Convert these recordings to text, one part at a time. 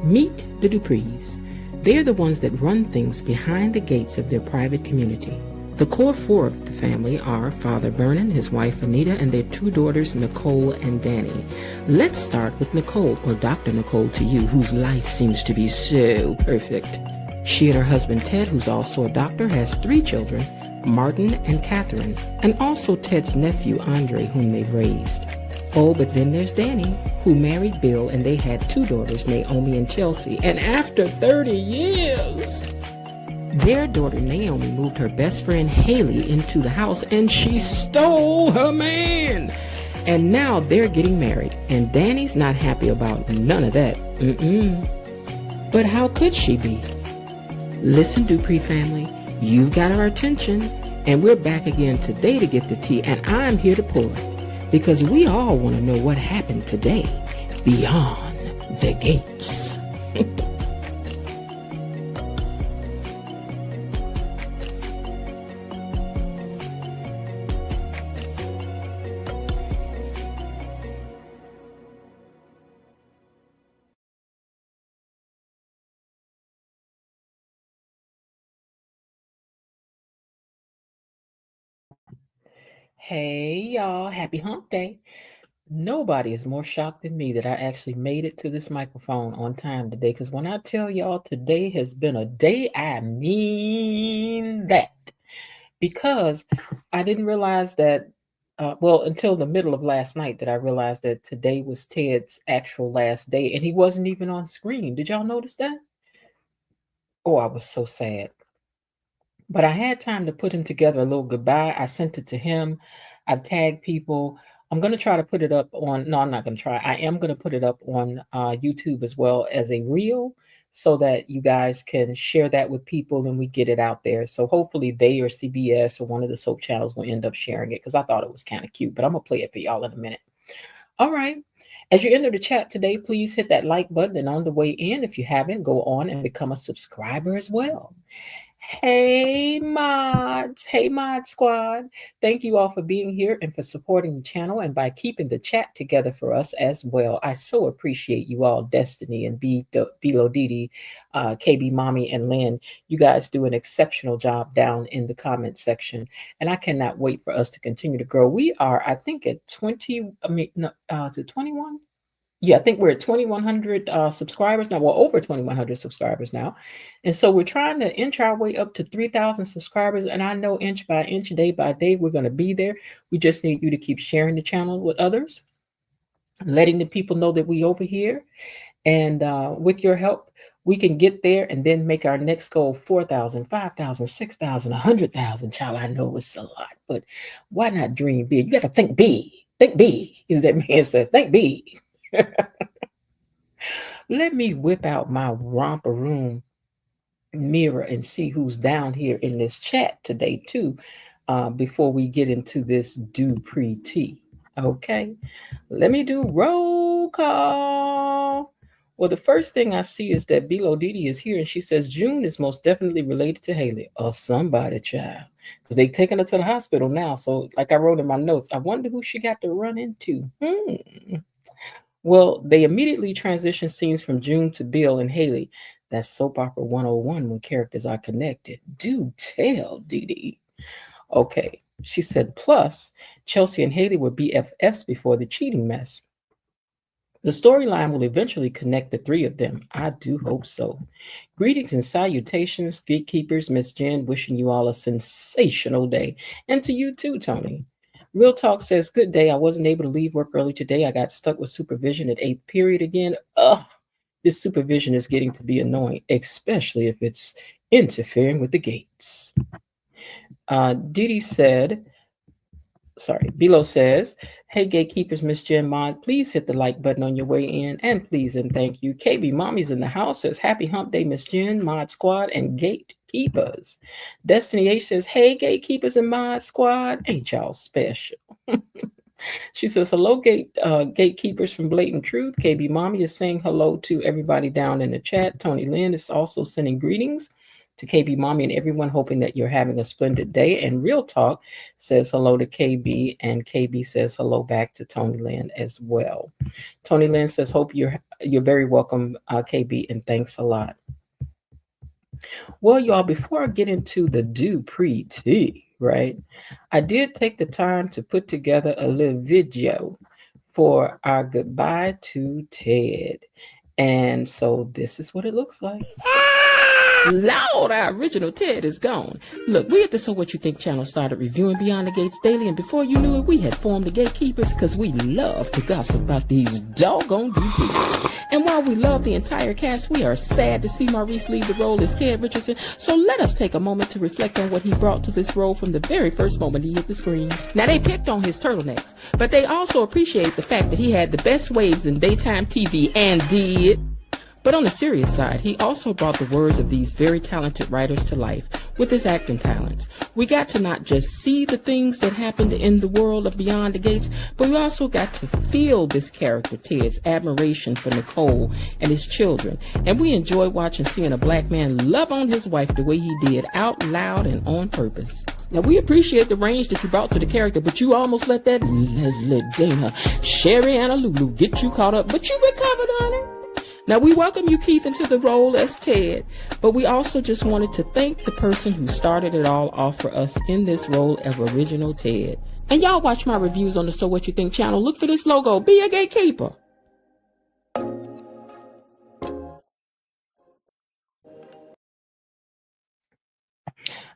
Meet the Duprees. They're the ones that run things behind the gates of their private community. The core four of the family are Father Vernon, his wife Anita, and their two daughters Nicole and Danny. Let's start with Nicole, or Dr. Nicole to you, whose life seems to be so perfect. She and her husband Ted, who's also a doctor, has 3 children, Martin and Catherine, and also Ted's nephew Andre, whom they've raised. Oh, but then there's Danny, who married Bill, and they had 2 daughters, Naomi and Chelsea. And after 30 years, their daughter Naomi moved her best friend Haley into the house, and she stole her man. And now they're getting married, and Danny's not happy about none of that. But how could she be? Listen, Dupree family, you've got our attention, and we're back again today to get the tea, and I'm here to pour it, because we all want to know what happened today beyond the gates. Hey y'all, happy hump day. Nobody is more shocked than me that I actually made it to this microphone on time today, because when I tell y'all today has been a day, I mean that. Because I didn't realize that, until the middle of last night, that I realized that today was Ted's actual last day, and he wasn't even on screen. Did y'all notice that? Oh, I was so sad. But I had time to put him together a little goodbye. I sent it to him. I've tagged people. I'm going to try to put it up on, no, I'm not going to try. I am going to put it up on YouTube as well as a reel, so that you guys can share that with people and we get it out there. So hopefully they or CBS or one of the soap channels will end up sharing it, because I thought it was kind of cute. But I'm going to play it for y'all in a minute. All right. As you enter the chat today, please hit that like button. And on the way in, if you haven't, go on and become a subscriber as well. Hey mods, hey mod squad. Thank you all for being here and for supporting the channel and by keeping the chat together for us as well. I so appreciate you all, Destiny and Bilo Didi, KB Mommy and Lynn. You guys do an exceptional job down in the comment section, and I cannot wait for us to continue to grow. We are, I think, at 20, to 21? Yeah, I think we're at 2,100 subscribers now. Well, over 2,100 subscribers now. And so we're trying to inch our way up to 3,000 subscribers. And I know inch by inch, day by day, we're going to be there. We just need you to keep sharing the channel with others, letting the people know that we over here. And with your help, we can get there and then make our next goal 4,000, 5,000, 6,000, 100,000. Child, I know it's a lot, but why not dream big? You got to think big. Think big, as that man said. Think big. Let me whip out my romper room mirror and see who's down here in this chat today too, before we get into this Dupree tea. Okay, let me do roll call. Well, the first thing I see is that Bilo Didi is here, and she says June is most definitely related to Haley or somebody, child, because they've taken her to the hospital now. So, like I wrote in my notes, I wonder who she got to run into. Well, they immediately transition scenes from June to Bill and Haley. That's soap opera 101 when characters are connected. Do tell, Dee Dee. Okay, she said, plus, Chelsea and Haley were BFFs before the cheating mess. The storyline will eventually connect the 3 of them. I do hope so. Greetings and salutations, gatekeepers. Miss Jen, wishing you all a sensational day. And to you too, Tony. Real Talk says, good day. I wasn't able to leave work early today. I got stuck with supervision at 8th period again. Ugh, this supervision is getting to be annoying, especially if it's interfering with the gates. Didi said, Bilo says, hey, gatekeepers, Miss Jen Mod, please hit the like button on your way in, and please and thank you. KB Mommy's in the house, says, happy hump day, Miss Jen, Mod Squad, and gatekeepers. Destiny H says, hey, gatekeepers and Mod Squad, ain't y'all special? She says, hello, gatekeepers from Blatant Truth. KB Mommy is saying hello to everybody down in the chat. Tony Lynn is also sending greetings. to KB Mommy and everyone, hoping that you're having a splendid day. And Real Talk says hello to KB, and KB says hello back to Tony Lynn as well. Tony Lynn says, hope you're very welcome, KB, and thanks a lot. Well, y'all, before I get into the Dupree tea, right, I did take the time to put together a little video for our goodbye to Ted. And so this is what it looks like. Lord, our original Ted is gone. Look, we at the So What You Think channel started reviewing Beyond the Gates daily, and before you knew it, we had formed the gatekeepers because we love to gossip about these doggone Duprees. And while we love the entire cast, we are sad to see Maurice leave the role as Ted Richardson. So let us take a moment to reflect on what he brought to this role from the very first moment he hit the screen. Now, they picked on his turtlenecks, but they also appreciate the fact that he had the best waves in daytime TV and did. But on the serious side, he also brought the words of these very talented writers to life with his acting talents. We got to not just see the things that happened in the world of Beyond the Gates, but we also got to feel this character, Ted's admiration for Nicole and his children. And we enjoyed watching seeing a black man love on his wife the way he did, out loud and on purpose. Now, we appreciate the range that you brought to the character, but you almost let that Leslie, Dana, Sherry, and Lulu get you caught up, but you recovered, honey. Now, we welcome you, Keith, into the role as Ted, but we also just wanted to thank the person who started it all off for us in this role of original Ted. And y'all watch my reviews on the So What You Think channel. Look for this logo. Be a gatekeeper.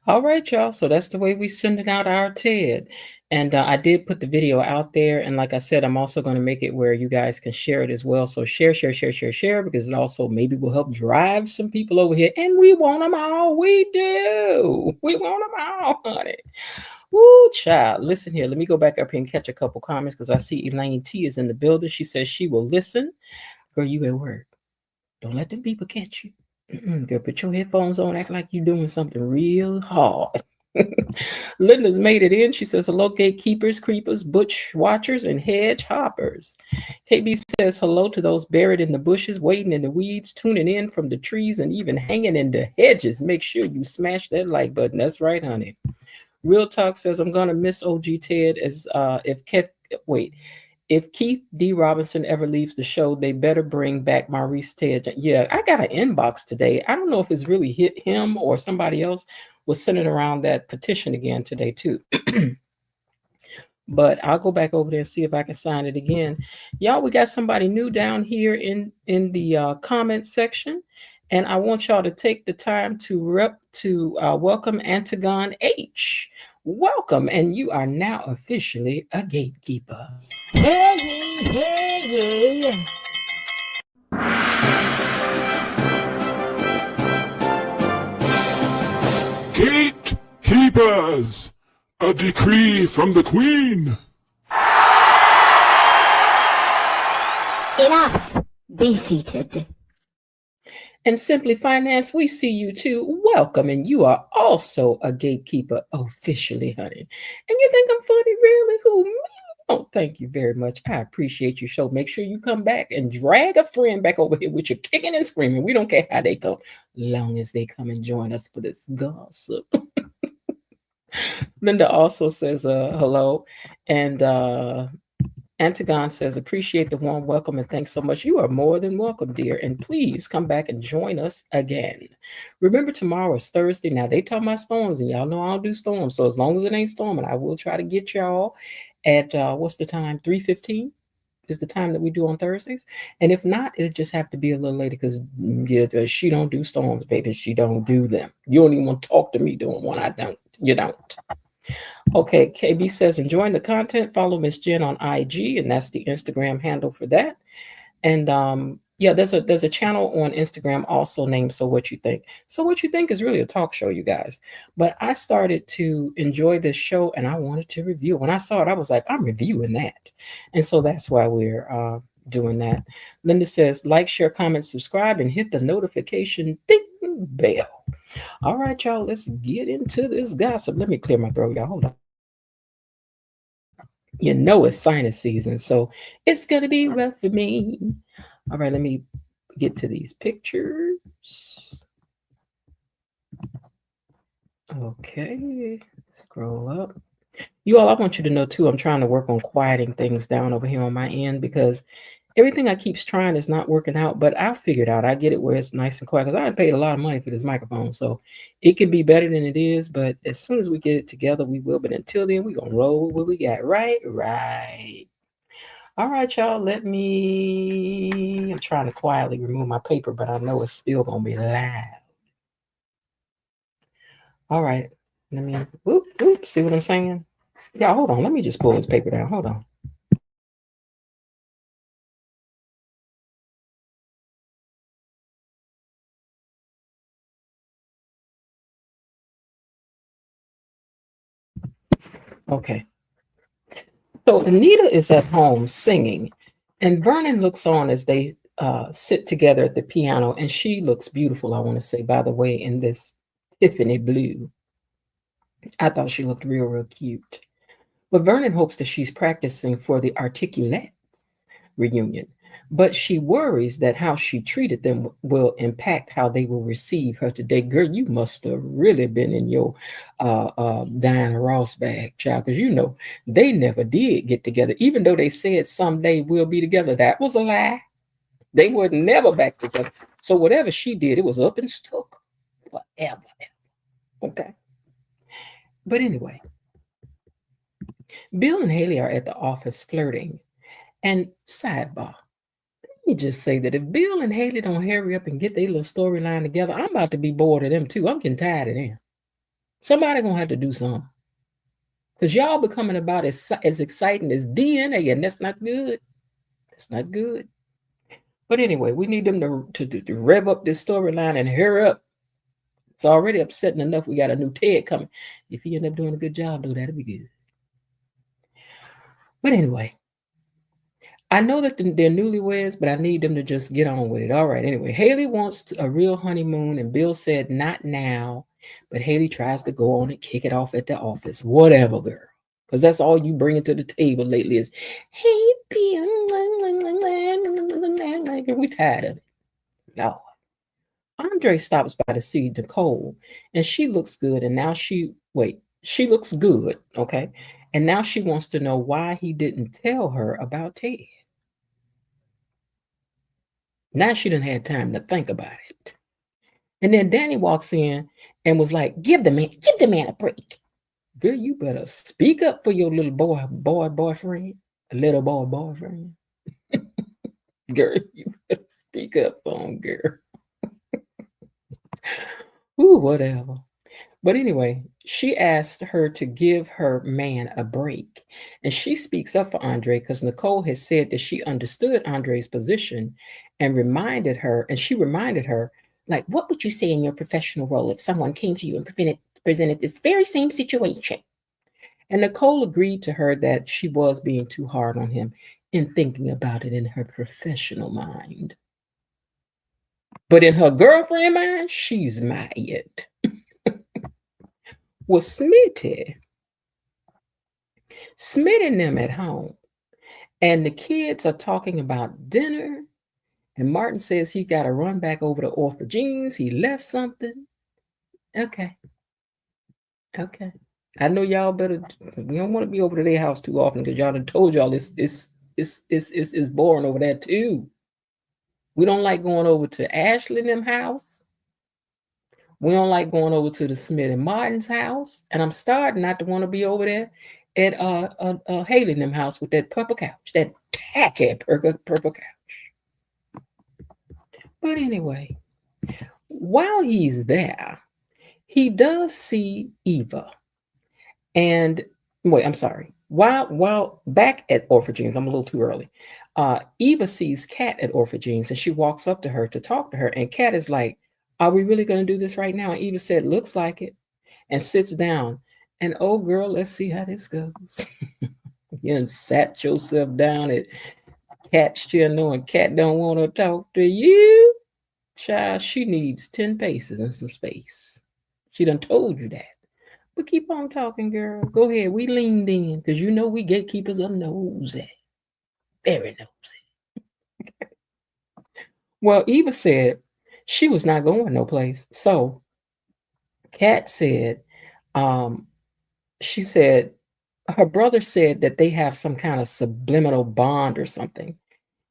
All right, y'all. So that's the way we sending out our Ted. And I did put the video out there. And like I said, I'm also going to make it where you guys can share it as well. So share, because it also maybe will help drive some people over here. And we want them all. We do. We want them all, honey. Woo, child. Listen here. Let me go back up here and catch a couple comments because I see Elaine T is in the building. She says she will listen. Girl, you at work. Don't let them people catch you. Girl, put your headphones on, act like you're doing something real hard. Linda's made it in. She says, hello, gatekeepers, creepers, butch watchers, and hedge hoppers. KB says, hello to those buried in the bushes, waiting in the weeds, tuning in from the trees, and even hanging in the hedges. Make sure you smash that like button. That's right, honey. Real Talk says, I'm going to miss OG Ted as if Keith D. Robinson ever leaves the show, they better bring back Maurice Ted. Yeah, I got an inbox today. I don't know if it's really hit him or somebody else was sending around that petition again today too. But I'll go back over there and see if I can sign it again. Y'all, we got somebody new down here in the comment section. And I want y'all to take the time to welcome Antigone H. Welcome, and you are now officially a gatekeeper. Hey, hey. Gatekeepers! A decree from the Queen! Enough! Be seated. And Simply Finance, we see you too. Welcome, and you are also a gatekeeper officially, honey. And you think I'm funny, really? Who, me? Oh, thank you very much. I appreciate your show. Make sure you come back and drag a friend back over here with you kicking and screaming. We don't care how they come, long as they come and join us for this gossip. Linda also says hello, and Antigone says, appreciate the warm welcome and thanks so much. You are more than welcome, dear. And please come back and join us again. Remember, tomorrow is Thursday. Now, they talk about storms, and y'all know I don't do storms. So as long as it ain't storming, I will try to get y'all at, what's the time? 3:15 is the time that we do on Thursdays. And if not, it'll just have to be a little later because she don't do storms, baby. She don't do them. You don't even want to talk to me doing one. I don't. You don't. Okay, KB says, enjoying the content. Follow Miss Jen on IG, and that's the Instagram handle for that. And yeah, there's a channel on Instagram also named So What You Think. So What You Think is really a talk show, you guys. But I started to enjoy this show, and I wanted to review. When I saw it, I was like, I'm reviewing that. And so that's why we're doing that. Linda says, like, share, comment, subscribe, and hit the notification ding bell. All right, y'all, let's get into this gossip. Let me clear my throat, y'all. Hold on. You know it's sinus season, so it's going to be rough for me. All right, let me get to these pictures. Okay, scroll up. You all, I want you to know too, I'm trying to work on quieting things down over here on my end because everything I keeps trying is not working out, but I'll figure it out. I get it where it's nice and quiet because I paid a lot of money for this microphone. So it can be better than it is, but as soon as we get it together, we will. But until then, we're going to roll with what we got. Right? Right. All right, y'all. I'm trying to quietly remove my paper, but I know it's still going to be loud. All right. Let me, see what I'm saying? Yeah, hold on. Let me just pull this paper down. Hold on. Okay. So Anita is at home singing, and Vernon looks on as they sit together at the piano, and she looks beautiful, I want to say, by the way, in this Tiffany blue. I thought she looked real, real cute. But Vernon hopes that she's practicing for the Articulettes reunion. But she worries that how she treated them will impact how they will receive her today. Girl, you must have really been in your Diana Ross bag, child, because you know they never did get together. Even though they said someday we'll be together, that was a lie. They were never back together. So whatever she did, it was up and stuck forever. Okay. But anyway, Bill and Haley are at the office flirting. And sidebar, let me just say that if Bill and Haley don't hurry up and get their little storyline together, I'm about to be bored of them too. I'm getting tired of them. Somebody gonna have to do something. Because y'all becoming about as exciting as DNA, and that's not good. That's not good. But anyway, we need them to rev up this storyline and hurry up. It's already upsetting enough. We got a new Ted coming. If he end up doing a good job, though, that'll be good. But anyway, I know that they're newlyweds, but I need them to just get on with it. All right. Anyway, Haley wants a real honeymoon, and Bill said not now. But Haley tries to go on and kick it off at the office. Whatever, girl. Because that's all you bring to the table lately is, hey, Bill. We tired of it. No. Andre stops by to see Nicole, and she looks good. And now she looks good. Okay. And now she wants to know why he didn't tell her about Ted. Now she didn't have time to think about it. And then Danny walks in and was like, give the man a break. Girl, you better speak up for your little boyfriend. Little boyfriend. Girl, you better speak up for him, girl. Ooh, whatever. But anyway, she asked her to give her man a break. And she speaks up for Andre because Nicole has said that she understood Andre's position and she reminded her, like, what would you say in your professional role if someone came to you and presented this very same situation? And Nicole agreed to her that she was being too hard on him in thinking about it in her professional mind. But in her girlfriend mind, she's mad. Well, Smitty and them at home, and the kids are talking about dinner, and Martin says he got to run back over to Orphagines. He left something. Okay. I know y'all better. We don't want to be over to their house too often because y'all done told y'all it's boring over there too. We don't like going over to Ashley and them house. We don't like going over to the Smith and Martin's house, and I'm starting not to want to be over there at Haley and them house with that purple couch, that tacky purple couch. But anyway, while he's there, he does see Eva. And wait, I'm sorry. While back at Orphagines, I'm a little too early. Eva sees Kat at Orphagines, and she walks up to her to talk to her. And Kat is like, "Are we really going to do this right now?" And Eva said, "Looks like it," and sits down. And oh, girl, let's see how this goes. You done sat yourself down at Kat's chair, knowing Kat don't want to talk to you. Child, she needs 10 paces and some space. She done told you that. But keep on talking, girl. Go ahead. We leaned in because you know we gatekeepers are nosy. Very nosy. Well, Eva said she was not going no place. So Kat said, Um, she said her brother said that they have some kind of subliminal bond or something.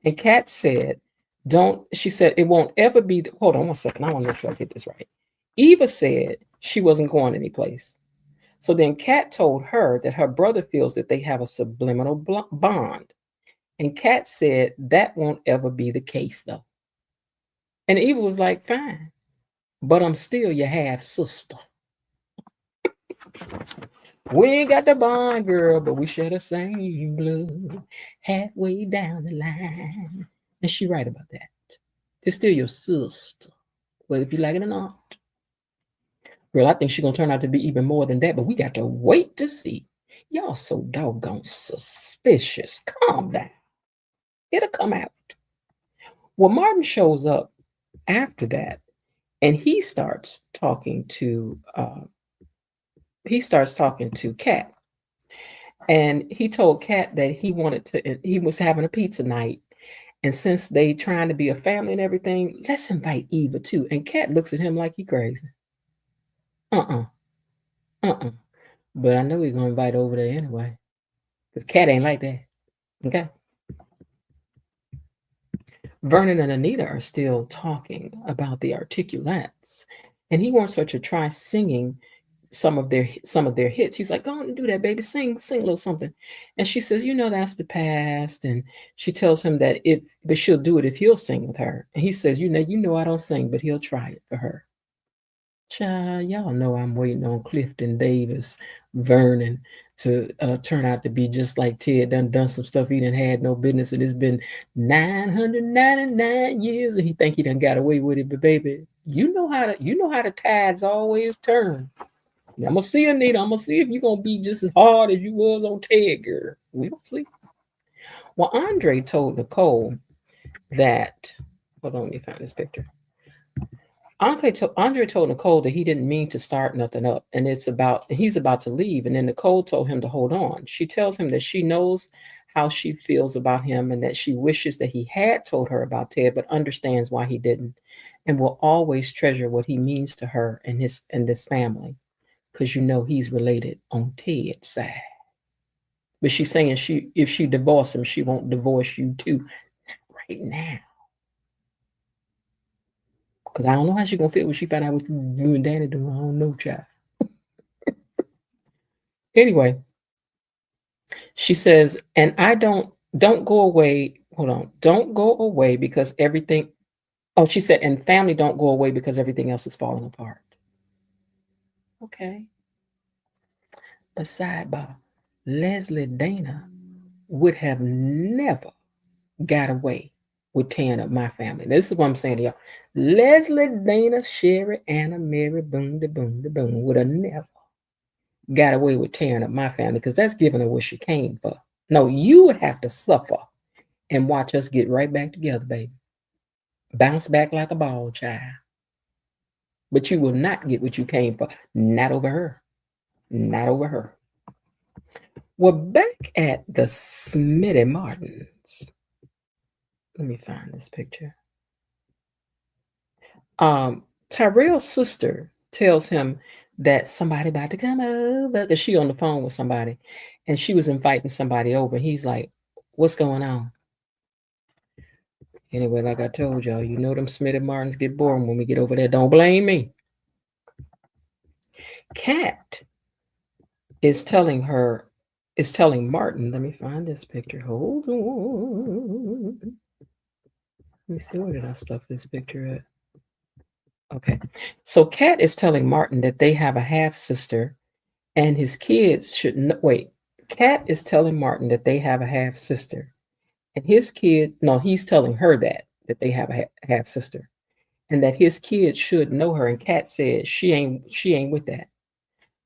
And Kat said, don't, she said, it won't ever be, hold on one second. I want to make sure I get this right. Eva said she wasn't going anyplace. So then Kat told her that her brother feels that they have a subliminal bond. And Kat said that won't ever be the case though. And Eva was like, fine, but I'm still your half sister. We ain't got the bond, girl, but we share the same blood halfway down the line. And she right about that. It's still your sister, whether if you like it or not. Girl, I think she's gonna turn out to be even more than that, but we got to wait to see. Y'all so doggone suspicious. Calm down. It'll come out. Well, Martin shows up after that, and he starts talking to Kat, and he told Kat that he was having a pizza night, and since they trying to be a family and everything, let's invite Eva too. And Kat looks at him like he crazy. Uh-uh. Uh-uh. But I know we're gonna invite over there anyway. Because Kat ain't like that. Okay. Vernon and Anita are still talking about the articulates. And he wants her to try singing some of their hits. He's like, go on and do that, baby. Sing a little something. And she says, that's the past. And she tells him but she'll do it if he'll sing with her. And he says, I don't sing, but he'll try it for her. Child, y'all know I'm waiting on Clifton Davis, Vernon, to turn out to be just like Ted. Done some stuff he done had no business, and it's been 999 years, and he think he done got away with it. But baby, you know how the tides always turn. Now, I'm gonna see, Anita. I'm gonna see if you're gonna be just as hard as you was on Ted, girl. We gonna see. Well, Andre told Nicole that. Hold on, let me find this picture. Andre told Nicole that he didn't mean to start nothing up, and he's about to leave, and then Nicole told him to hold on. She tells him that she knows how she feels about him and that she wishes that he had told her about Ted, but understands why he didn't, and will always treasure what he means to her and this family, because he's related on Ted's side. But she's saying if she divorces him, she won't divorce you too right now. Because I don't know how she's going to feel when she find out what you and Danny do. I don't know, child. Anyway, she says, and don't go away. Hold on. Don't go away because everything. Oh, she said, and family don't go away because everything else is falling apart. Okay. But sidebar, Leslie Dana would have never got away with tearing up my family. This is what I'm saying to y'all. Leslie Dana, Sherry, Anna, Mary, boom, da boom, da boom, would have never got away with tearing up my family because that's giving her what she came for. No, you would have to suffer and watch us get right back together, baby. Bounce back like a ball, child. But you will not get what you came for. Not over her. Not over her. We're back at the Smitty Martins. Let me find this picture. Tyrell's sister tells him that somebody about to come over because she on the phone with somebody, and she was inviting somebody over. He's like, "What's going on?" Anyway, like I told y'all, them Smitty Martins get boring when we get over there. Don't blame me. Kat is telling Martin. Let me find this picture. Hold on. Let me see, where did I stuff this picture at? Okay. So Kat is telling Martin that they have a half sister and his kids should wait. Kat is telling Martin that they have a half sister and he's telling her that they have a half sister and that his kids should know her. And Kat says she ain't with that.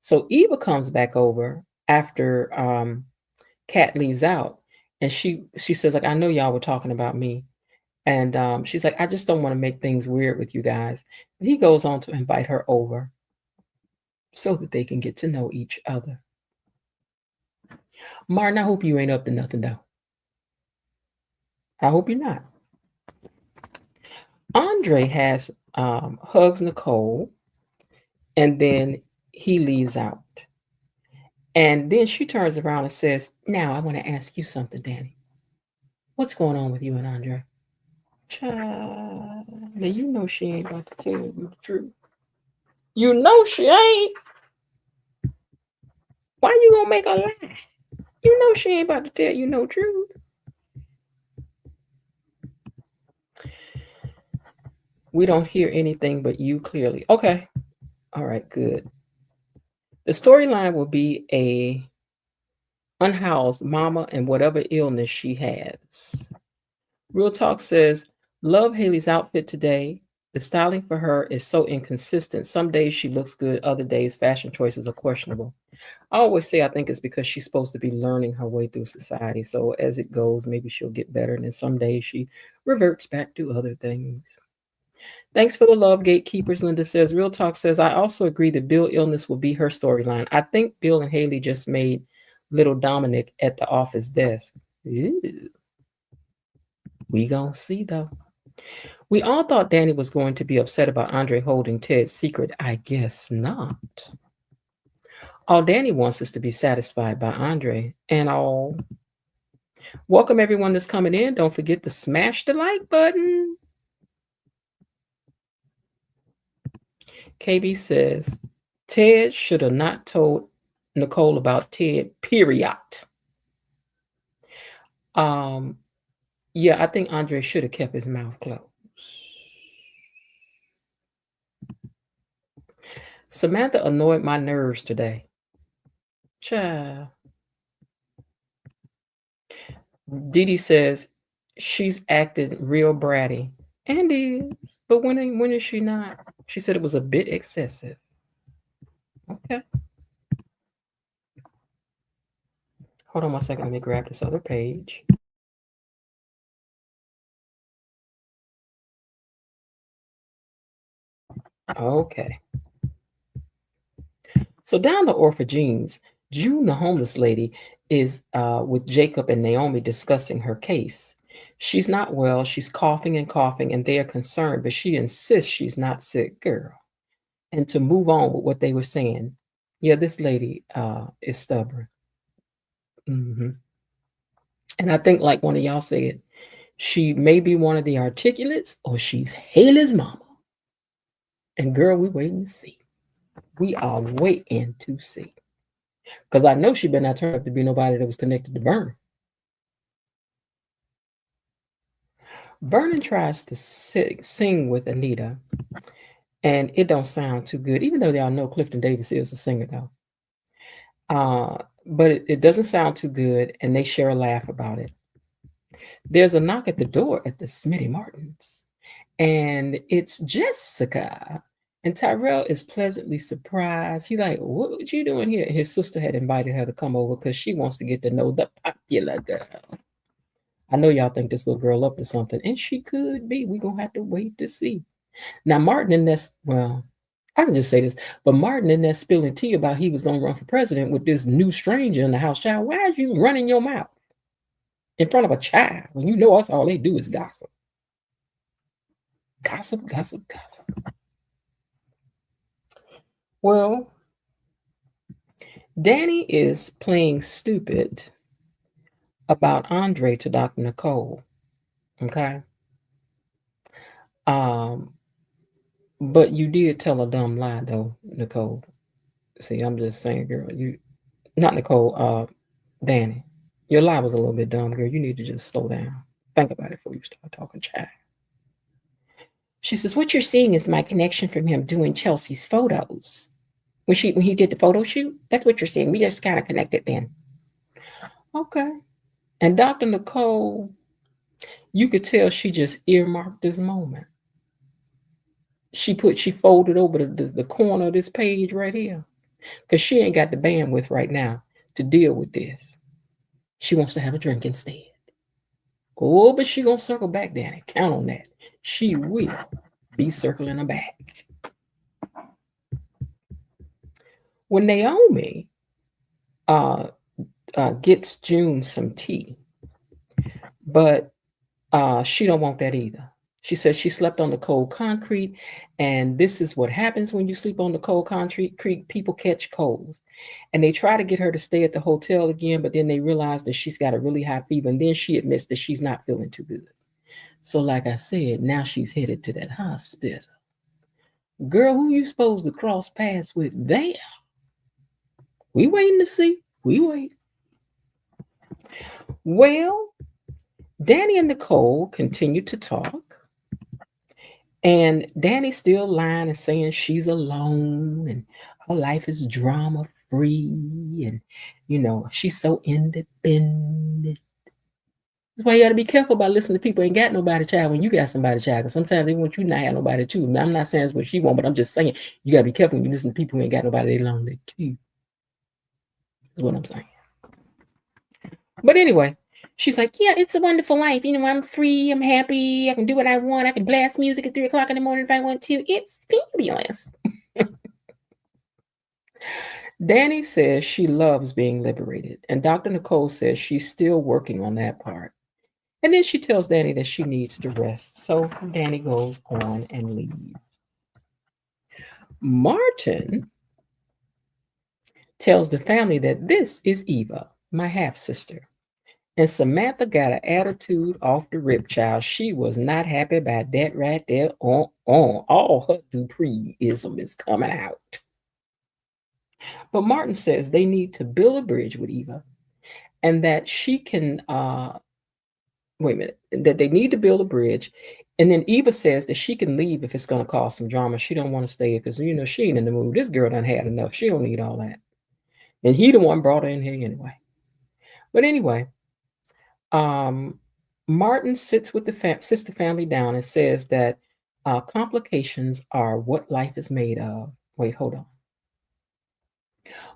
So Eva comes back over after Kat leaves out, and she says, like, I know y'all were talking about me. And she's like, I just don't want to make things weird with you guys. But he goes on to invite her over so that they can get to know each other. Martin, I hope you ain't up to nothing, though. I hope you're not. Andre hugs Nicole, and then he leaves out. And then she turns around and says, "Now I want to ask you something, Danny. What's going on with you and Andre?" Child, now you know she ain't about to tell you the truth. You know she ain't. Why you gonna make a lie? You know she ain't about to tell you no truth. We don't hear anything but you clearly. Okay. All right, good. The storyline will be a unhoused mama and whatever illness she has. Real Talk says, love Haley's outfit today. The styling for her is so inconsistent. Some days she looks good, other days fashion choices are questionable. I always say I think it's because she's supposed to be learning her way through society. So as it goes, maybe she'll get better. And then some days she reverts back to other things. Thanks for the love, gatekeepers. Linda says, Real Talk says, I also agree that Bill illness will be her storyline. I think Bill and Haley just made little Dominic at the office desk. Ew. We gonna see though. We all thought Danny was going to be upset about Andre holding Ted's secret. I guess not. All Danny wants is to be satisfied by Andre and all. Welcome everyone that's coming in. Don't forget to smash the like button. KB says, Ted should have not told Nicole about Ted, period. Yeah, I think Andre should have kept his mouth closed. Samantha annoyed my nerves today. Child. Dee Dee says she's acted real bratty. And is. But when is she not? She said it was a bit excessive. Okay. Hold on one second. Let me grab this other page. Okay. So down the Orphagines, June, the homeless lady, is with Jacob and Naomi discussing her case. She's not well. She's coughing, and they are concerned, but she insists she's not sick, girl. And to move on with what they were saying, yeah, this lady is stubborn. Mm-hmm. And I think, like one of y'all said, she may be one of the articulates, or she's Haley's mama. And girl, we waiting to see. We are waiting to see. Because I know she better not turn up to be nobody that was connected to Vernon. Vernon tries to sing with Anita, and it don't sound too good, even though y'all know Clifton Davis is a singer, though. But it doesn't sound too good, and they share a laugh about it. There's a knock at the door at the Smitty Martins, and it's Jessica. And Tyrell is pleasantly surprised. He's like, what you doing here? His sister had invited her to come over because she wants to get to know the popular girl. I know y'all think this little girl up to something, and she could be. We're going to have to wait to see. Now, Martin and that's, well, I can just say this, but Martin and that spilling tea about he was going to run for president with this new stranger in the house. Child, why are you running your mouth in front of a child when you know us all they do is gossip? Gossip, gossip, gossip. Well, Danny is playing stupid about Andre to Dr. Nicole. Okay. But you did tell a dumb lie though, Nicole. See, I'm just saying, girl, you not Nicole, Danny. Your lie was a little bit dumb, girl. You need to just slow down. Think about it before you start talking child. She says, what you're seeing is my connection from him doing Chelsea's photos. When he did the photo shoot, that's what you're seeing. We just kind of connected then. Okay. And Dr. Nicole, you could tell she just earmarked this moment. She folded over the corner of this page right here. Because she ain't got the bandwidth right now to deal with this. She wants to have a drink instead. Oh, but she gonna circle back, Danny. Count on that. She will be circling her back. When Naomi gets June some tea, but she don't want that either. She says she slept on the cold concrete, and this is what happens when you sleep on the cold concrete. People catch colds, and they try to get her to stay at the hotel again, but then they realize that she's got a really high fever, and then she admits that she's not feeling too good. So, like I said, now she's headed to that hospital. Girl, who you supposed to cross paths with there? We waiting to see. We wait. Well, Danny and Nicole continue to talk. And Danny's still lying and saying she's alone and her life is drama free. And, she's so independent. That's why you got to be careful about listening to people who ain't got nobody child when you got somebody child. Because sometimes they want you not have nobody too. Now, I'm not saying it's what she want, but I'm just saying you got to be careful when you listen to people who ain't got nobody they lonely too. That's what I'm saying. But anyway, she's like, yeah, it's a wonderful life. I'm free. I'm happy. I can do what I want. I can blast music at 3 o'clock in the morning if I want to. It's fabulous. Danny says she loves being liberated, and Dr. Nicole says she's still working on that part. And then she tells Danny that she needs to rest. So Danny goes on and leaves. Martin tells the family that this is Eva, my half sister. And Samantha got an attitude off the rip, child. She was not happy about that right there. All her Dupreeism is coming out. But Martin says they need to build a bridge with Eva, and that she can wait a minute, that they need to build a bridge. And then Eva says that she can leave if it's going to cause some drama. She don't want to stay because she ain't in the mood. This girl done had enough. She don't need all that. And he the one brought her in here anyway. But anyway, Martin sits with sits the family down and says that complications are what life is made of. Wait, hold on.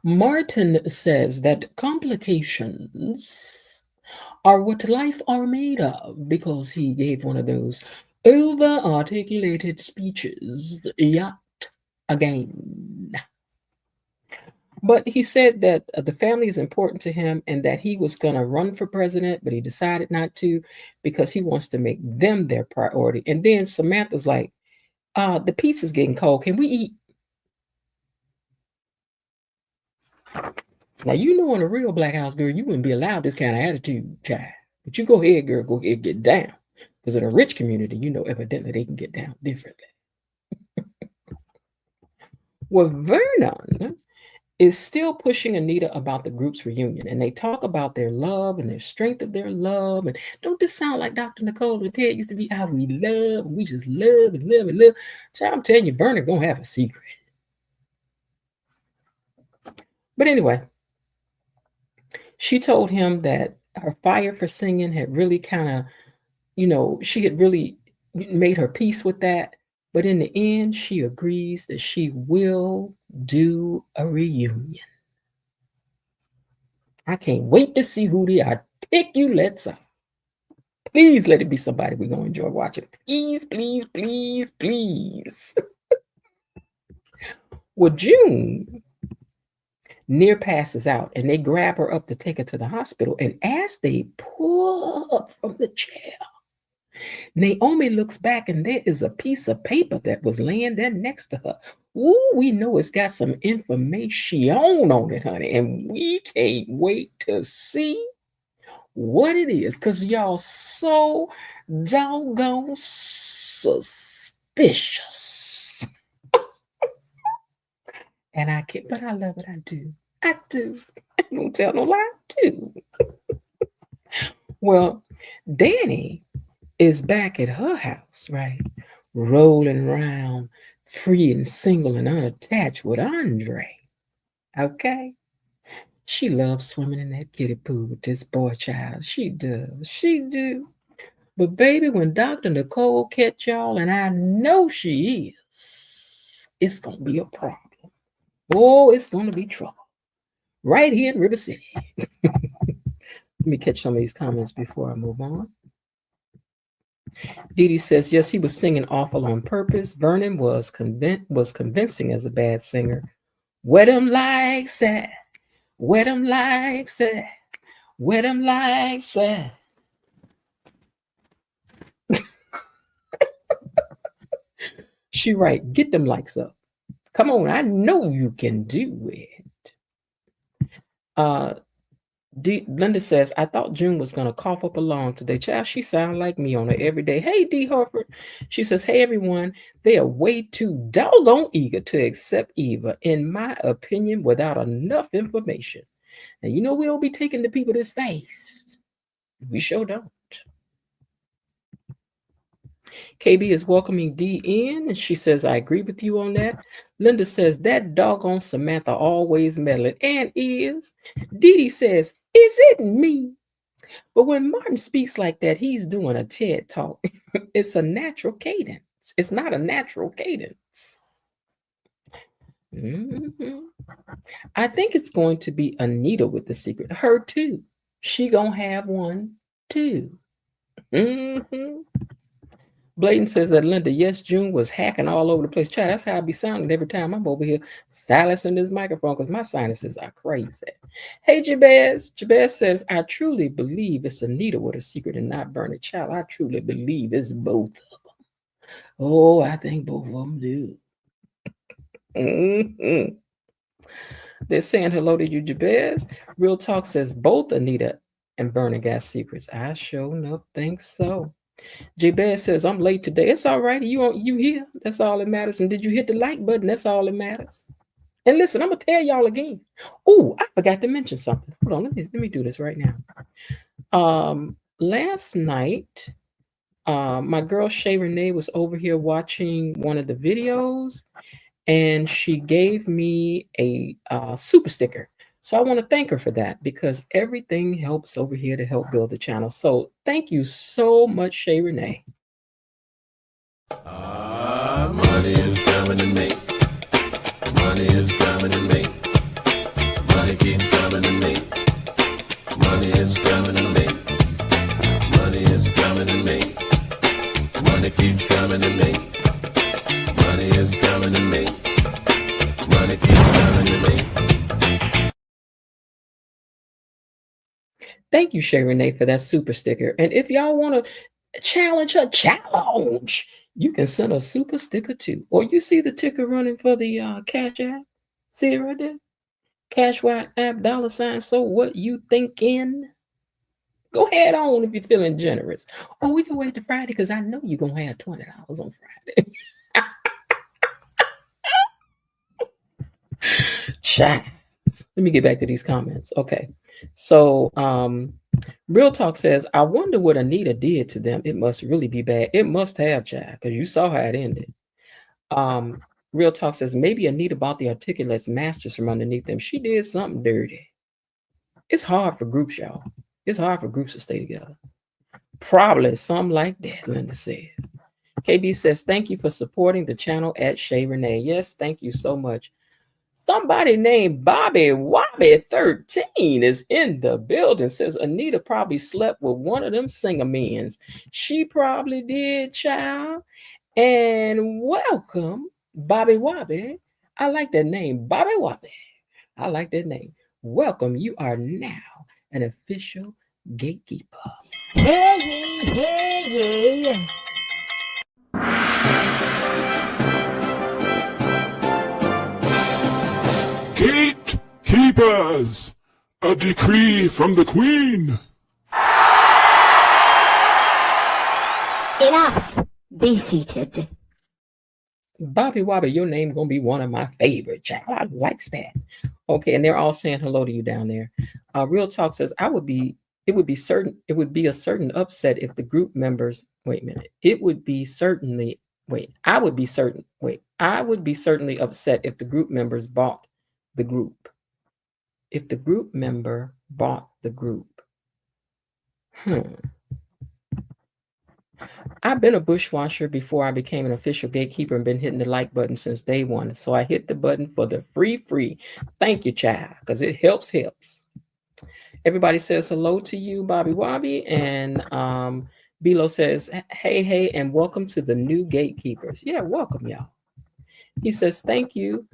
Martin says that complications are what life are made of because he gave one of those over-articulated speeches yet again. But he said that the family is important to him and that he was going to run for president, but he decided not to because he wants to make them their priority. And then Samantha's like, the pizza's getting cold. Can we eat? Now, in a real black house, girl, you wouldn't be allowed this kind of attitude, child. But you go ahead, girl, go ahead, get down. Because in a rich community, evidently they can get down differently. Well, Vernon is still pushing Anita about the group's reunion, and they talk about their love and their strength of their love. And don't this sound like Dr. Nicole and Ted used to be? How we love, and we just love and love and love. So I'm telling you, Vernon gonna have a secret. But anyway, she told him that her fire for singing had really kind of, she had really made her peace with that. But in the end, she agrees that she will do a reunion. I can't wait to see who they articulate are. Please let it be somebody we're going to enjoy watching. Please, please, please, please. Well, June near passes out, and they grab her up to take her to the hospital. And as they pull her up from the chair, Naomi looks back, and there is a piece of paper that was laying there next to her. Ooh, we know it's got some information on it, honey, and we can't wait to see what it is, because y'all so doggone suspicious. And I can't, but I love it. I do. I don't tell no lie, I do. Well, Danny is back at her house, right? Rolling around free and single and unattached with Andre. Okay? She loves swimming in that kiddie pool with this boy child. She does. She do. But baby, when Dr. Nicole catch y'all, and I know she is, it's going to be a problem. Oh, it's going to be trouble. Right here in River City. Let me catch some of these comments before I move on. Dee Dee says, yes, he was singing awful on purpose. Vernon was convincing as a bad singer. Wet him like that. Wet him like that. Wet him like that. She right, get them likes up. Come on, I know you can do it. Linda says, I thought June was going to cough up a lung today. Child, she sound like me on her every day. Hey, D. Harford. She says, hey, everyone. They are way too doggone eager to accept Eva, in my opinion, without enough information. And you know we don't be taking the people this fast. We sure don't. KB is welcoming D in, and she says, I agree with you on that. Linda says, that doggone Samantha always meddling, and is. Dee Dee says, is it me? But when Martin speaks like that, he's doing a TED talk. It's a natural cadence. It's not a natural cadence. Mm-hmm. I think it's going to be Anita with the secret. Her too. She gonna have one too. Mm-hmm. Bladen says that Linda, yes, June was hacking all over the place. Child, that's how I be sounding every time I'm over here silencing this microphone because my sinuses are crazy. Hey, Jabez. Jabez says, I truly believe it's Anita with a secret and not Bernie. Child, I truly believe it's both of them. Oh, I think both of them do. Mm-hmm. They're saying hello to you, Jabez. Real Talk says both Anita and Bernie got secrets. I sure enough think so. Jabez says, I'm late today. It's all right. You here. That's all that matters. And did you hit the like button? That's all that matters. And listen, I'm gonna tell y'all again. Oh, I forgot to mention something. Hold on, let me do this right now. Last night, my girl Shay Renee was over here watching one of the videos, and she gave me a super sticker. So I want to thank her for that because everything helps over here to help build the channel. So thank you so much, Shay Renee. Money is coming to me. Money is coming to me. Money keeps coming to me. Money is coming to me. Money is coming to me. Money keeps coming to me. Money is coming to me. Money keeps coming to me. Thank you, Shay Renee, for that super sticker. And if y'all want to challenge her, you can send a super sticker too. Or you see the ticker running for the Cash App? See it right there? Cash App $. So what you thinking? Go ahead on if you're feeling generous. Or we can wait to Friday because I know you're going to have $20 on Friday. Child. Let me get back to these comments. Okay. So Real Talk says, I wonder what Anita did to them. It must really be bad. It must have, child, because you saw how it ended. Real Talk says, maybe Anita bought the Articulate's masters from underneath them. She did something dirty. It's hard for groups, y'all. It's hard for groups to stay together. Probably something like that, Linda says. KB says, thank you for supporting the channel at Shay Renee. Yes, thank you so much. Somebody named Bobby Wobby 13 is in the building. Says Anita probably slept with one of them singamans. She probably did, child. And welcome, Bobby Wobby. I like that name, Bobby Wobby. I like that name. Welcome. You are now an official gatekeeper. Hey ye, hey ye. Gatekeepers! A decree from the Queen! Enough. Be seated. Bobby Wobby, your name gonna be one of my favorite, child. I likes that. Okay, and they're all saying hello to you down there. Real Talk says, it would be a certain upset if the group members, wait a minute. I would be certainly upset if the group members bought the group. If the group member bought the group. I've been a bushwasher before I became an official gatekeeper and been hitting the like button since day one. So I hit the button for the free. Thank you, child, because it helps. Everybody says hello to you, Bobby Wobby. And Bilo says, hey, and welcome to the new gatekeepers. Yeah, welcome, y'all. He says, thank you.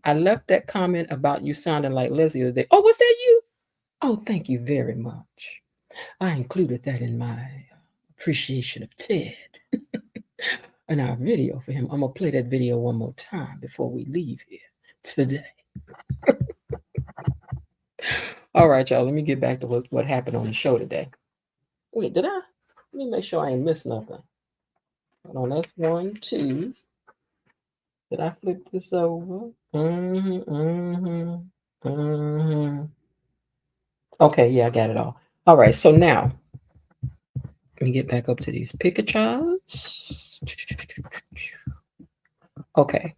I left that comment about you sounding like Leslie the other day. Oh, was that you? Oh, thank you very much. I included that in my appreciation of Ted. in our video for him. I'm gonna play that video one more time before we leave here today. All right, y'all. Let me get back to what happened on the show today. Wait, did I? Let me make sure I ain't missed nothing. Hold on, that's 1, 2. Did I flip this over? Okay, yeah, I got it all. All right, so now let me get back up to these pictures. Okay.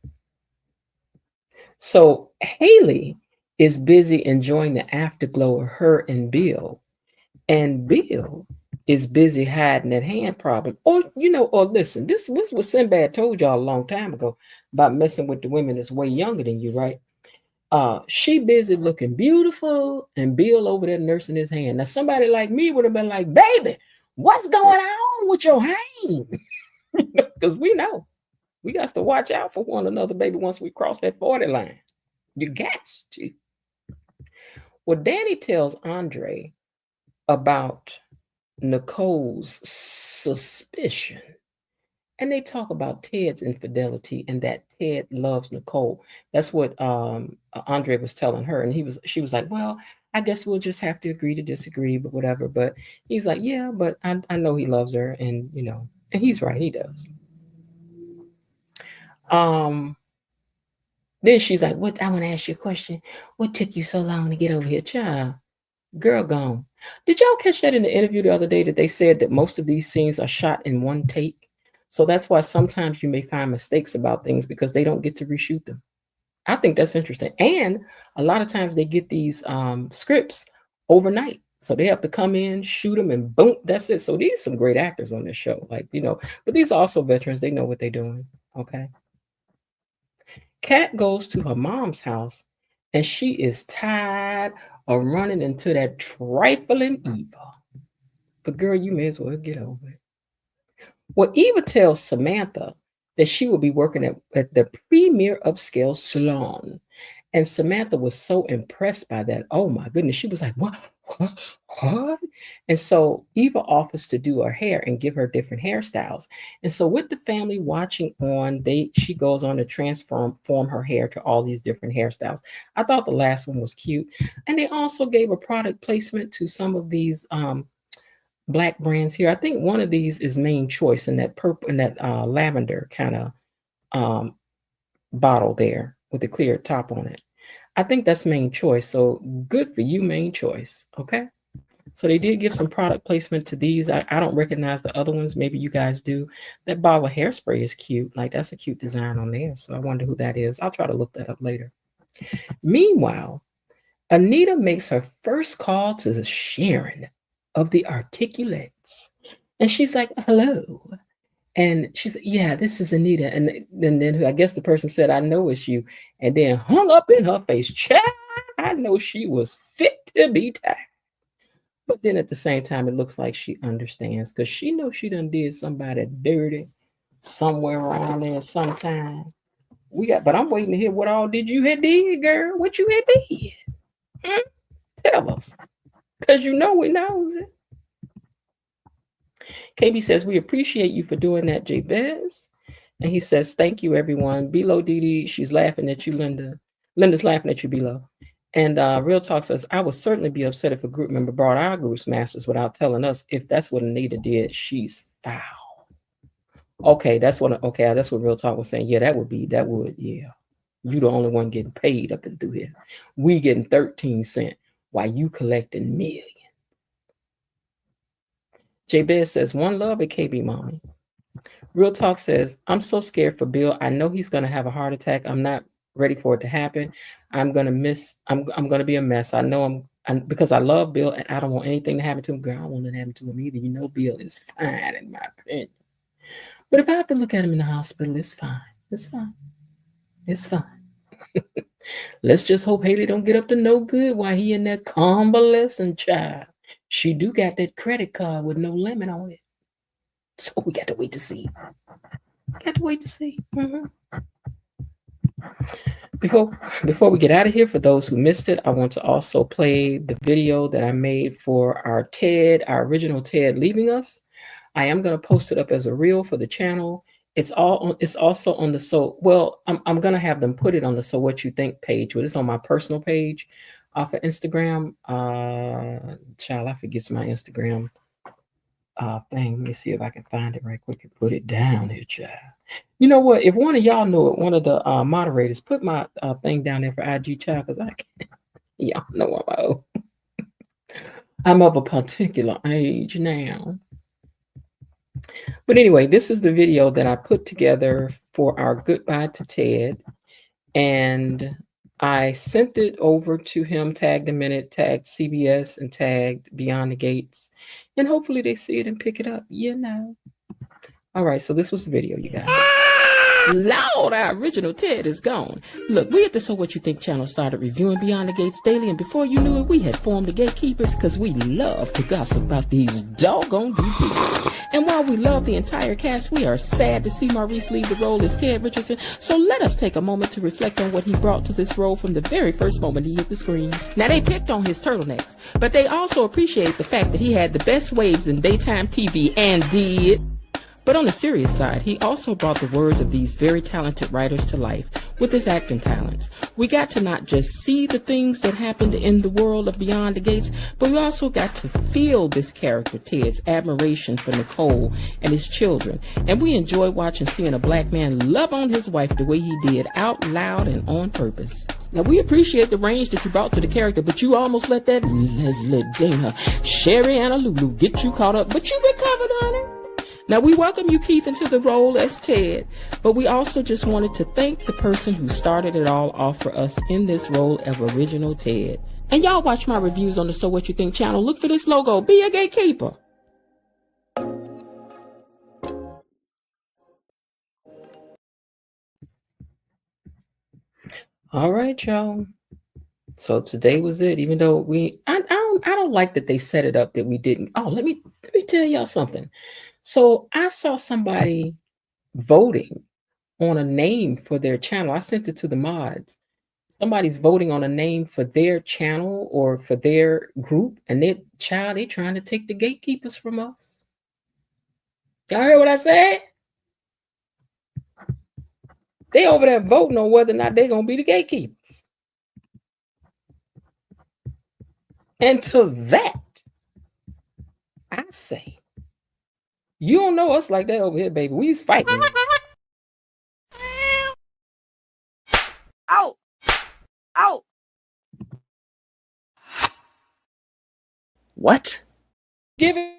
So Haley is busy enjoying the afterglow of her and Bill. And Bill is busy hiding that hand problem. Or listen, this was what Sinbad told y'all a long time ago about messing with the women that's way younger than you, right? She busy looking beautiful and Bill over there nursing his hand. Now somebody like me would have been like, baby, what's going on with your hand? Because we know we got to watch out for one another, baby, once we cross that 40 line. You got to. Well, Danny tells Andre about Nicole's suspicion. And they talk about Ted's infidelity and that Ted loves Nicole. That's what Andre was telling her. And she was like, well, I guess we'll just have to agree to disagree, but whatever. But he's like, yeah, but I know he loves her. And, and he's right. He does. Then she's like, what? I want to ask you a question. What took you so long to get over here, child? Girl gone. Did y'all catch that in the interview the other day that they said that most of these scenes are shot in one take? So that's why sometimes you may find mistakes about things because they don't get to reshoot them. I think that's interesting. And a lot of times they get these scripts overnight. So they have to come in, shoot them, and boom, that's it. So these are some great actors on this show. But these are also veterans. They know what they're doing. Okay. Kat goes to her mom's house and she is tired of running into that trifling Eva. But girl, you may as well get over it. Well, Eva tells Samantha that she will be working at the premier upscale salon. And Samantha was so impressed by that. Oh my goodness. She was like, what? And so Eva offers to do her hair and give her different hairstyles. And so with the family watching on, she goes on to transform her hair to all these different hairstyles. I thought the last one was cute. And they also gave a product placement to some of these Black brands here. I think one of these is Main Choice in that purple and that lavender kind of bottle there with the clear top on it. I think that's Main Choice. So good for you, Main Choice. Okay. So they did give some product placement to these. I don't recognize the other ones. Maybe you guys do. That bottle of hairspray is cute. Like that's a cute design on there. So I wonder who that is. I'll try to look that up later. Meanwhile, Anita makes her first call to Sharon of the Articulates. And she's like, hello. And she said, yeah, this is Anita. And then I guess the person said, I know it's you. And then hung up in her face. Child, I know she was fit to be tied. But then at the same time, it looks like she understands because she knows she done did somebody dirty somewhere around there sometime. But I'm waiting to hear what all did you had did, girl? What you had did? Tell us. Because we knows it. KB says, we appreciate you for doing that, Jabez. And he says, thank you, everyone. Below Dee, she's laughing at you, Linda. Linda's laughing at you, Below. And Real Talk says, I would certainly be upset if a group member brought our group's masters without telling us. If that's what Anita did, she's foul. Okay, that's what Real Talk was saying. Yeah, that would, yeah. You the only one getting paid up and through here. We getting 13 cents while you collecting millions. Jabez says, one love at KB, mommy. Real Talk says, I'm so scared for Bill. I know he's going to have a heart attack. I'm not ready for it to happen. I'm going to be a mess. I know because I love Bill and I don't want anything to happen to him. Girl, I don't want nothing to happen to him either. Bill is fine in my opinion. But if I have to look at him in the hospital, it's fine. It's fine. It's fine. Let's just hope Haley don't get up to no good while he in that convalescent child. She do got that credit card with no limit on it. So we got to wait to see. Mm-hmm. Before we get out of here, for those who missed it, I want to also play the video that I made for our original Ted leaving us. I am going to post it up as a reel for the channel It's also on the I'm gonna have them put it on the So What You Think page, but it's on my personal page off of Instagram. Child, I forget my Instagram thing. Let me see if I can find it right quick and put it down here, child. You know what? If one of y'all know it, one of the moderators, put my thing down there for IG, child, because I can't. Y'all know I'm old. I'm of a particular age now. But anyway, this is the video that I put together for our goodbye to Ted. And I sent it over to him, tagged him in it, tagged CBS and tagged Beyond the Gates. And hopefully they see it and pick it up, you know. All right, so this was the video, you guys. Lord, our original Ted is gone. Look, we at the So What You Think channel started reviewing Beyond the Gates daily, and before you knew it, we had formed the Gatekeepers because we love to gossip about these doggone Duprees. And while we love the entire cast, we are sad to see Maurice leave the role as Ted Richardson, so let us take a moment to reflect on what he brought to this role from the very first moment he hit the screen. Now, they picked on his turtlenecks, but they also appreciate the fact that he had the best waves in daytime TV and did. But on the serious side, he also brought the words of these very talented writers to life with his acting talents. We got to not just see the things that happened in the world of Beyond the Gates, but we also got to feel this character, Ted's admiration for Nicole and his children. And we enjoyed watching seeing a black man love on his wife the way he did, out loud and on purpose. Now, we appreciate the range that you brought to the character, but you almost let that Leslie, Dana, Sherry, and Lulu get you caught up, but you recovered, honey. Now, we welcome you, Keith, into the role as Ted, but we also just wanted to thank the person who started it all off for us in this role of original Ted. And y'all watch my reviews on the So What You Think channel. Look for this logo. Be a gatekeeper. All right, y'all. So today was it. Even though I don't like that they set it up that we didn't. Oh, let me tell y'all something. So I saw somebody voting on a name for their channel. I sent it to the mods. Somebody's voting on a name for their channel or for their group, and they trying to take the gatekeepers from us. Y'all heard what I said? They over there voting on whether or not they're gonna be the gatekeepers. And to that, I say, you don't know us like that over here, baby. We's fighting. Ow! Ow! What? Give it.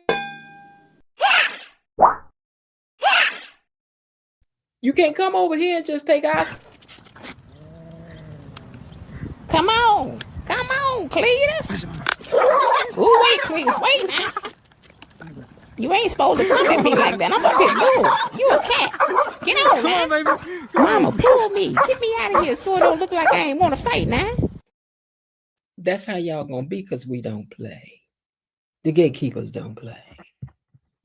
You can't come over here and just take us. Come on! Come on, Cletus! Ooh, wait, Cletus, wait now! You ain't supposed to come at me like that. I'm a pit bull. You a cat. Get on, come on, baby. Mama, pull me. Get me out of here so it don't look like I ain't want to fight now. That's how y'all gonna be, because we don't play. The gatekeepers don't play.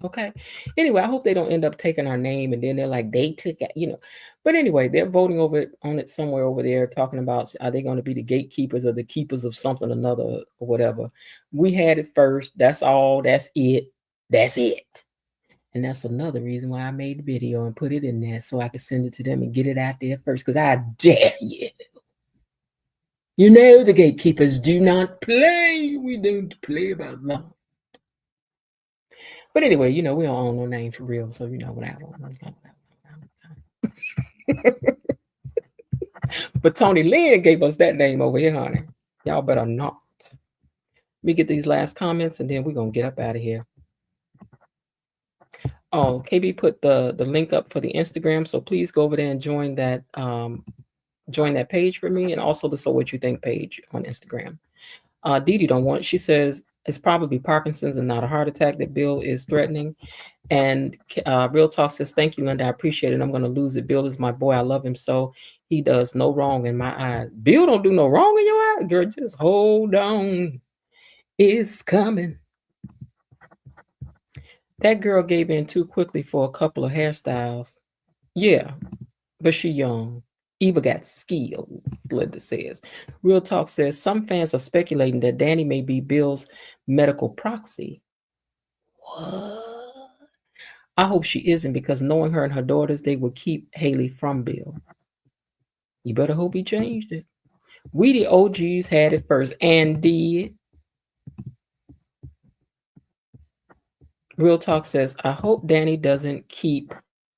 Okay. Anyway, I hope they don't end up taking our name and then they're like, they took it, you know. But anyway, they're voting on it somewhere over there, talking about, are they going to be the gatekeepers or the keepers of something, another, or whatever. We had it first. That's all. That's it. That's it. And that's another reason why I made the video and put it in there so I could send it to them and get it out there first, because I dare you. You know the gatekeepers do not play. We don't play about that. But anyway, you know, we don't own no name for real, so you know what I want. But Tony Lynn gave us that name over here, honey. Y'all better not. Let me get these last comments and then we're gonna get up out of here. Oh, KB put the link up for the Instagram, so please go over there and join that page for me, and also the So What You Think page on Instagram. Dee don't want. She says it's probably Parkinson's and not a heart attack that Bill is threatening. And Real Talk says, thank you, Linda. I appreciate it. I'm going to lose it. Bill is my boy. I love him so. He does no wrong in my eyes. Bill don't do no wrong in your eyes. Girl, just hold on. It's coming. That girl gave in too quickly for a couple of hairstyles. Yeah, but she young. Eva got skills, Linda says. Real Talk says, some fans are speculating that Danny may be Bill's medical proxy. What? I hope she isn't, because knowing her and her daughters, they would keep Haley from Bill. You better hope he changed it. We, the OGs, had it first and did. Real Talk says, I hope Danny doesn't keep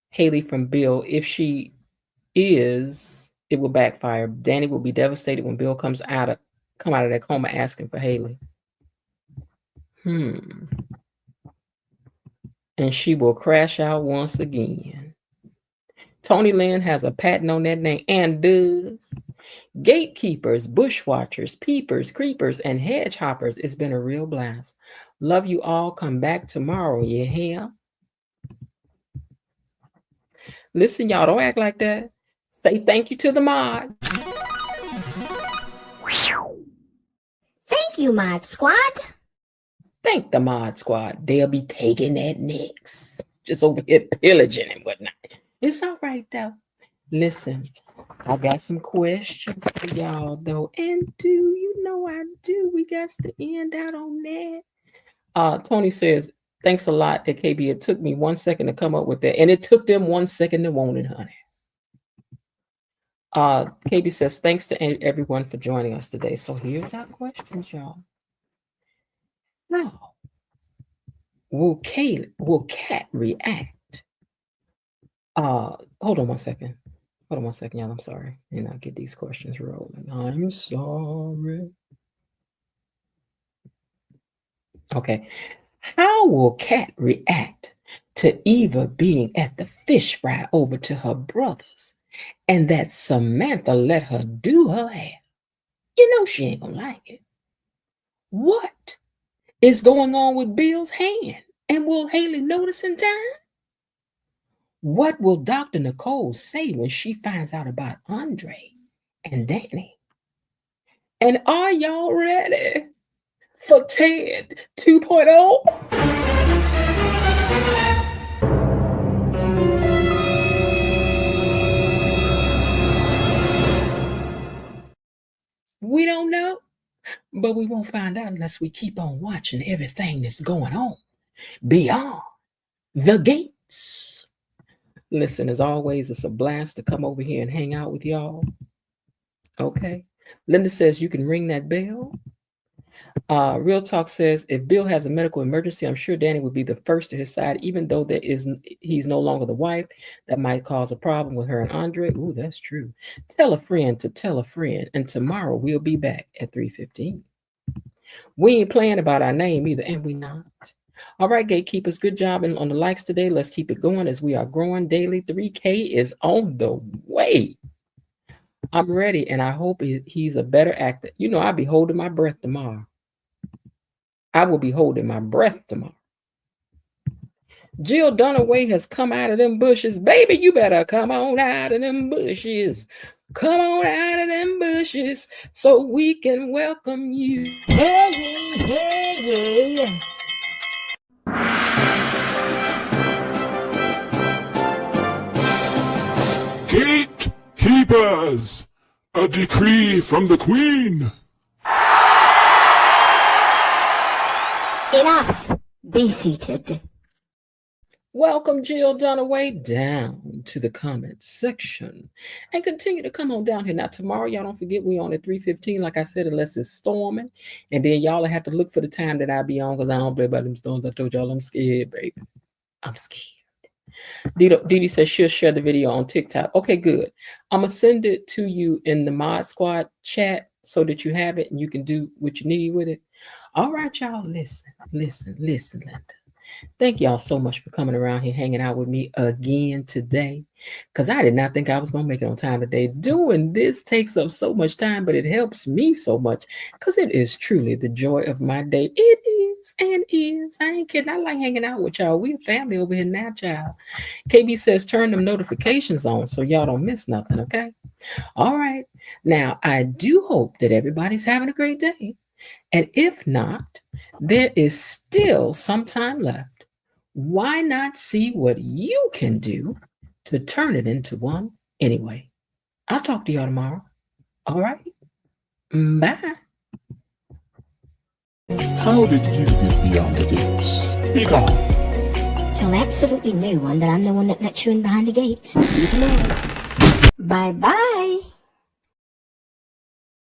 Haley from Bill. If she is, it will backfire. Danny will be devastated when Bill come out of that coma asking for Haley. And she will crash out once again. Tony Lynn has a patent on that name and does. Gatekeepers, bushwatchers, peepers, creepers, and hedge hoppers. It's been a real blast. Love you all. Come back tomorrow. You hear? Listen, y'all, don't act like that. Say thank you to the mod. Thank you, Mod Squad. Thank the mod squad. They'll be taking that next. Just over here pillaging and whatnot. It's all right, though. Listen, I got some questions for y'all, though. And do you know I do? We got to end out on that. Tony says, thanks a lot, KB. It took me 1 second to come up with that. And it took them 1 second to want it, honey. KB says, thanks to everyone for joining us today. So here's our questions, y'all. Now, will Cat react? Hold on 1 second. Hold on 1 second, y'all. I'm sorry. And I'll get these questions rolling. I'm sorry. Okay. How will Cat react to Eva being at the fish fry over to her brother's and that Samantha let her do her hair? You know she ain't gonna like it. What is going on with Bill's hand? And will Haley notice in time? What will Dr. Nicole say when she finds out about Andre and Danny? And are y'all ready for Ted 2.0? We don't know, but we won't find out unless we keep on watching everything that's going on beyond the gates. Listen, as always, it's a blast to come over here and hang out with y'all. Okay. Linda says you can ring that bell. Real Talk says, if Bill has a medical emergency, I'm sure Danny would be the first to his side, even though he's no longer the wife. That might cause a problem with her and Andre. Ooh, that's true. Tell a friend to tell a friend. And tomorrow we'll be back at 3:15. We ain't playing about our name either, and we not. All right, gatekeepers, good job on the likes today. Let's keep it going as we are growing daily. 3K is on the way. I'm ready, and I hope he's a better actor. You know, I'll be holding my breath tomorrow. I will be holding my breath tomorrow. Jill Dunaway has come out of them bushes. Baby, you better come on out of them bushes. Come on out of them bushes so we can welcome you. Hey. Gatekeepers, a decree from the Queen. Enough. Be seated. Welcome, Jill Dunaway, down to the comments section. And continue to come on down here. Now, tomorrow, y'all don't forget we on at 3:15, like I said, unless it's storming. And then y'all have to look for the time that I be on, because I don't play by them storms. I told y'all I'm scared, baby. I'm scared. Didi says she'll share the video on TikTok. Okay, good. I'm going to send it to you in the Mod Squad chat so that you have it and you can do what you need with it. All right, y'all, listen, Linda. Thank y'all so much for coming around here, hanging out with me again today, because I did not think I was going to make it on time today. Doing this takes up so much time, but it helps me so much because it is truly the joy of my day. It is and is. I ain't kidding. I like hanging out with y'all. We a family over here now, child. KB says turn them notifications on so y'all don't miss nothing, okay? All right. Now, I do hope that everybody's having a great day. And if not, there is still some time left. Why not see what you can do to turn it into one anyway? I'll talk to y'all tomorrow. All right? Bye. How did you get beyond the gates? Be gone. tell absolutely no one that I'm the one that let you in behind the gates. See you tomorrow. Bye-bye.